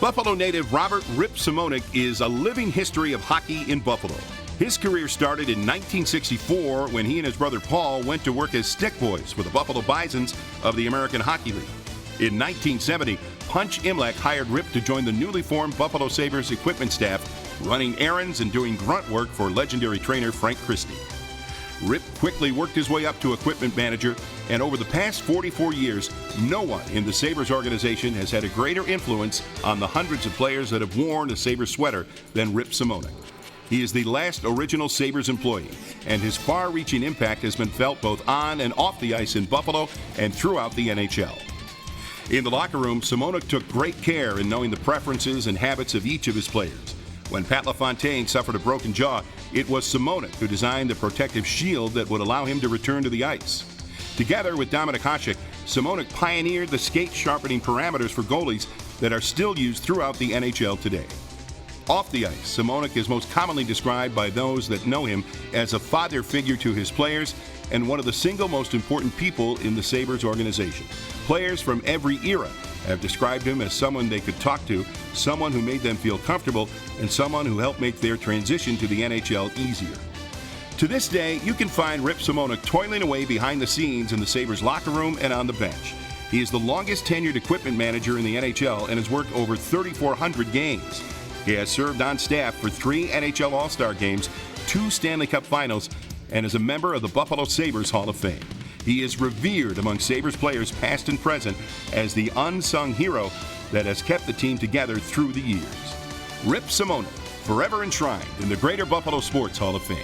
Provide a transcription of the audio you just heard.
Buffalo native Robert "Rip" Simonick is a living history of hockey in Buffalo. His career started in 1964 when he and his brother Paul went to work as stick boys for the Buffalo Bisons of the American Hockey League. In 1970, Punch Imlach hired Rip to join the newly formed Buffalo Sabres equipment staff, running errands and doing grunt work for legendary trainer Frank Christie. Rip quickly worked his way up to equipment manager, and over the past 44 years, no one in the Sabres organization has had a greater influence on the hundreds of players that have worn a Sabres sweater than Rip Simonick. He is the last original Sabres employee, and his far-reaching impact has been felt both on and off the ice in Buffalo and throughout the NHL. In the locker room, Simonick took great care in knowing the preferences and habits of each of his players. When Pat LaFontaine suffered a broken jaw, it was Simonick who designed the protective shield that would allow him to return to the ice. Together with Dominik Hasek, Simonick pioneered the skate-sharpening parameters for goalies that are still used throughout the NHL today. Off the ice, Simonick is most commonly described by those that know him as a father figure to his players and one of the single most important people in the Sabres organization. Players from every era have described him as someone they could talk to, someone who made them feel comfortable, and someone who helped make their transition to the NHL easier. To this day, you can find Rip Simonick toiling away behind the scenes in the Sabres locker room and on the bench. He is the longest tenured equipment manager in the NHL and has worked over 3,400 games. He has served on staff for 3 NHL All-Star games, 2 Stanley Cup Finals, and is a member of the Buffalo Sabres Hall of Fame. He is revered among Sabres players past and present as the unsung hero that has kept the team together through the years. Rip Simonick, forever enshrined in the Greater Buffalo Sports Hall of Fame.